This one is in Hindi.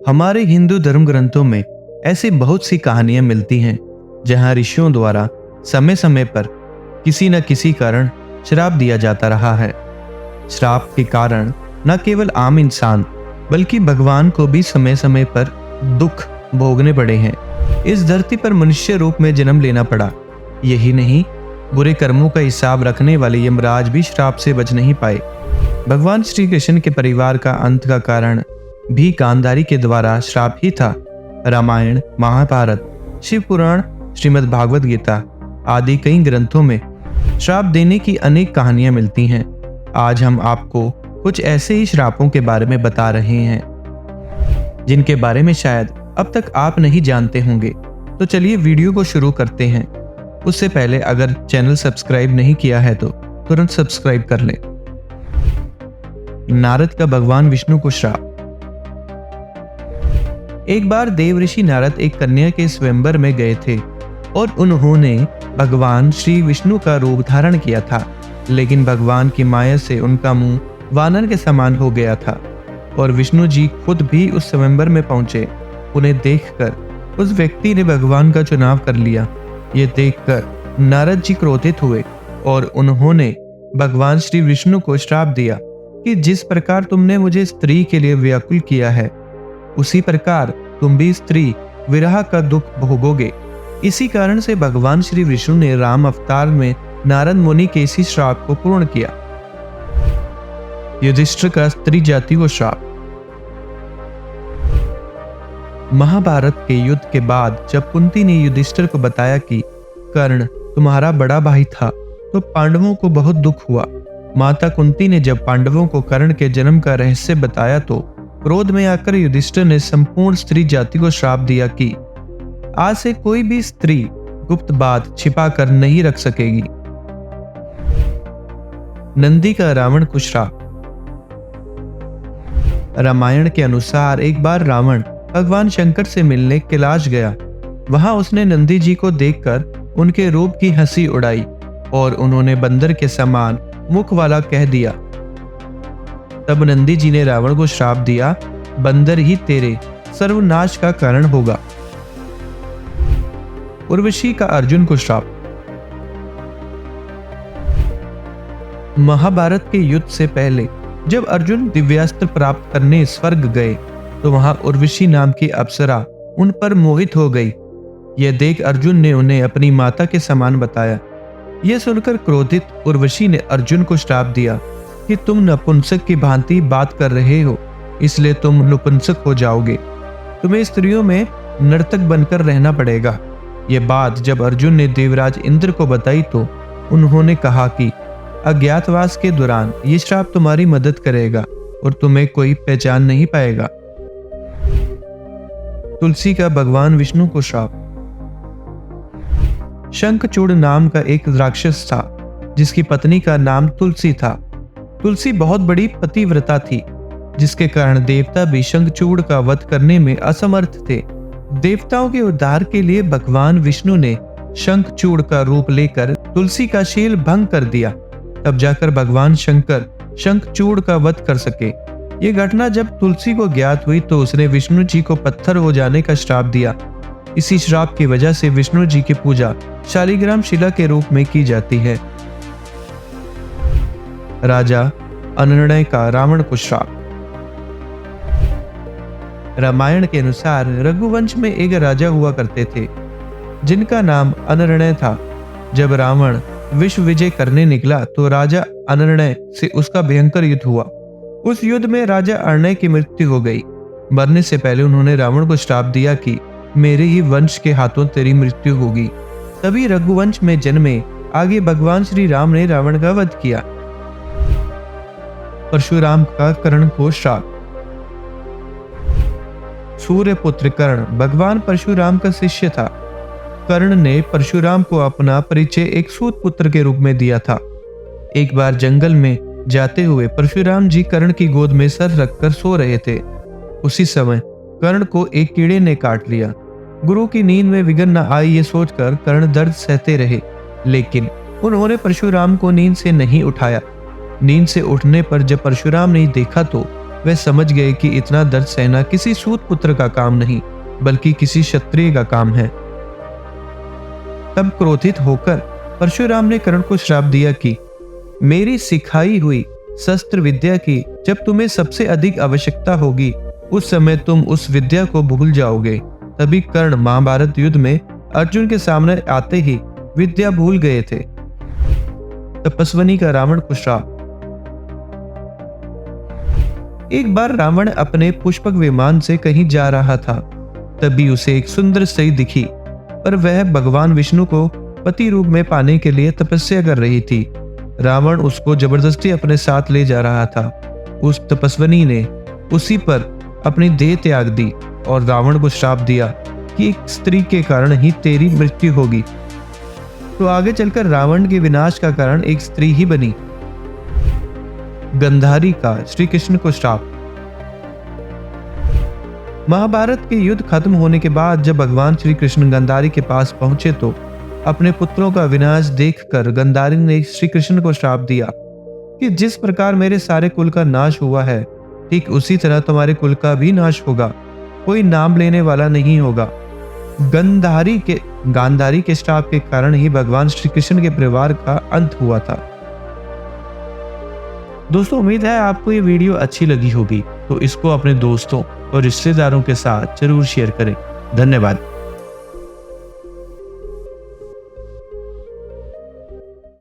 हमारे हिंदू धर्म ग्रंथों में ऐसी बहुत सी कहानियां मिलती हैं जहां ऋषियों द्वारा समय समय पर किसी न किसी कारण श्राप दिया जाता रहा है। श्राप के कारण न केवल आम इंसान बल्कि भगवान को भी समय समय पर दुख भोगने पड़े हैं। इस धरती पर मनुष्य रूप में जन्म लेना पड़ा। यही नहीं, बुरे कर्मों का हिसाब रखने वाले यमराज भी श्राप से बच नहीं पाए। भगवान श्री कृष्ण के परिवार का अंत का कारण भी गांधारी के द्वारा श्राप ही था। रामायण, महाभारत, शिव पुराण, श्रीमद् भागवत गीता आदि कई ग्रंथों में श्राप देने की अनेक कहानियां मिलती हैं। आज हम आपको कुछ ऐसे ही श्रापों के बारे में बता रहे हैं जिनके बारे में शायद अब तक आप नहीं जानते होंगे। तो चलिए वीडियो को शुरू करते हैं। उससे पहले अगर चैनल सब्सक्राइब नहीं किया है तो तुरंत सब्सक्राइब कर लें। नारद का भगवान विष्णु को श्राप। एक बार देवऋषि नारद एक कन्या के स्वयंवर में गए थे और उन्होंने भगवान श्री विष्णु का रूप धारण किया था, लेकिन भगवान की माया से उनका मुंह वानर के समान हो गया था और विष्णु जी खुद भी उस स्वयंवर में पहुंचे। उन्हें देखकर उस व्यक्ति ने भगवान का चुनाव कर लिया। ये देखकर नारद जी क्रोधित हुए और उन्होंने भगवान श्री विष्णु को श्राप दिया कि जिस प्रकार तुमने मुझे स्त्री के लिए व्याकुल किया है, उसी प्रकार तुम भी स्त्री विरह का दुख भोगोगे। इसी कारण से भगवान श्री विष्णु ने राम अवतार में नारद मुनि के इसी श्राप को पूर्ण किया। युधिष्ठिर का स्त्री जाति को श्राप। महाभारत के युद्ध के बाद जब कुंती ने युधिष्ठिर को बताया कि कर्ण तुम्हारा बड़ा भाई था, तो पांडवों को बहुत दुख हुआ। माता कुंती ने जब पांडवों को कर्ण के जन्म का रहस्य बताया तो क्रोध में आकर युधिष्ठिर ने संपूर्ण स्त्री जाति को श्राप दिया कि आज से कोई भी स्त्री गुप्त बात छिपा कर नहीं रख सकेगी। नंदी का रावण को श्राप। रामायण के अनुसार एक बार रावण भगवान शंकर से मिलने कैलाश गया। वहां उसने नंदी जी को देखकर उनके रूप की हंसी उड़ाई और उन्होंने बंदर के समान मुख वाला कह दिया। तब नंदी जी ने रावण को श्राप दिया, बंदर ही तेरे सर्वनाश का कारण होगा। उर्वशी का अर्जुन को श्राप। महाभारत के युद्ध से पहले जब अर्जुन दिव्यास्त्र प्राप्त करने स्वर्ग गए तो वहां उर्वशी नाम की अप्सरा उन पर मोहित हो गई। यह देख अर्जुन ने उन्हें अपनी माता के समान बताया। यह सुनकर क्रोधित उर्वशी ने अर्जुन को श्राप दिया कि तुम नपुंसक की भांति बात कर रहे हो, इसलिए तुम नपुंसक हो जाओगे। तुम्हें स्त्रियों में नर्तक बनकर रहना पड़ेगा। यह बात जब अर्जुन ने देवराज इंद्र को बताई तो उन्होंने कहा कि अज्ञातवास के दौरान ये श्राप तुम्हारी मदद करेगा और तुम्हें कोई पहचान नहीं पाएगा। तुलसी का भगवान विष्णु को श्राप। शंखचूड़ नाम का एक राक्षस था जिसकी पत्नी का नाम तुलसी था। तुलसी बहुत बड़ी पतिव्रता थी, जिसके कारण देवता भी शंखचूड़ का वध करने में असमर्थ थे। देवताओं के उद्धार के लिए भगवान विष्णु ने शंखचूड़ का रूप लेकर तुलसी का शील भंग कर दिया। तब जाकर भगवान शंकर शंखचूड़ का वध कर सके। ये घटना जब तुलसी को ज्ञात हुई तो उसने विष्णु जी को पत्थर हो जाने का श्राप दिया। इसी श्राप की वजह से विष्णु जी की पूजा शालिग्राम शिला के रूप में की जाती है। राजा अनर्णय का रावण को श्राप। रामायण के अनुसार रघुवंश में एक राजा हुआ करते थे जिनका नाम अनर्णय था। जब रावण विश्व विजय करने निकला तो राजा अनर्णय से उसका भयंकर युद्ध हुआ। उस युद्ध में राजा अनर्णय की मृत्यु हो गई। मरने से पहले उन्होंने रावण को श्राप दिया कि मेरे ही वंश के हाथों तेरी मृत्यु होगी। तभी रघुवंश में जन्मे आगे भगवान श्री राम ने रावण का वध किया। परशुराम का कर्ण को श्राप। सूर्य पुत्र कर्ण भगवान परशुराम का शिष्य था। कर्ण ने परशुराम को अपना परिचय एक सूत पुत्र के रूप में दिया था। एक बार जंगल में जाते हुए परशुराम जी कर्ण की गोद में सर रखकर सो रहे थे। उसी समय कर्ण को एक कीड़े ने काट लिया। गुरु की नींद में विघ्न न आए ये सोचकर कर्ण दर्द सहते रहे, लेकिन उन्होंने परशुराम को नींद से नहीं उठाया। नींद से उठने पर जब परशुराम ने देखा तो वे समझ गए कि इतना दर्द सहना किसी सूत पुत्र का काम नहीं, बल्कि किसी क्षत्रिय का काम है। तब क्रोधित होकर परशुराम ने कर्ण को श्राप दिया कि मेरी सिखाई हुई शस्त्र विद्या की जब तुम्हें सबसे अधिक आवश्यकता होगी, उस समय तुम उस विद्या को भूल जाओगे। तभी कर्ण महाभारत युद्ध में अर्जुन के सामने आते ही विद्या भूल गए थे। तपस्विनी का रावण को श्राप। एक बार रावण अपने पुष्पक विमान से कहीं जा रहा था, तभी उसे एक सुंदर स्त्री दिखी, पर वह भगवान विष्णु को पति रूप में पाने के लिए तपस्या कर रही थी। रावण उसको जबरदस्ती अपने साथ ले जा रहा था। उस तपस्विनी ने उसी पर अपनी देह त्याग दी और रावण को श्राप दिया कि एक स्त्री के कारण ही तेरी मृत्यु होगी। तो आगे चलकर रावण के विनाश का कारण एक स्त्री ही बनी। गंधारी का श्री कृष्ण को श्राप। महाभारत के युद्ध खत्म होने के बाद जब भगवान श्री कृष्ण गंधारी के पास पहुंचे तो अपने पुत्रों का विनाश देखकर गंधारी ने श्री कृष्ण को श्राप दिया कि जिस प्रकार मेरे सारे कुल का नाश हुआ है, ठीक उसी तरह तुम्हारे कुल का भी नाश होगा, कोई नाम लेने वाला नहीं होगा। गांधारी के श्राप के कारण ही भगवान श्री कृष्ण के परिवार का अंत हुआ था। दोस्तों, उम्मीद है आपको ये वीडियो अच्छी लगी होगी, तो इसको अपने दोस्तों और रिश्तेदारों के साथ जरूर शेयर करें। धन्यवाद।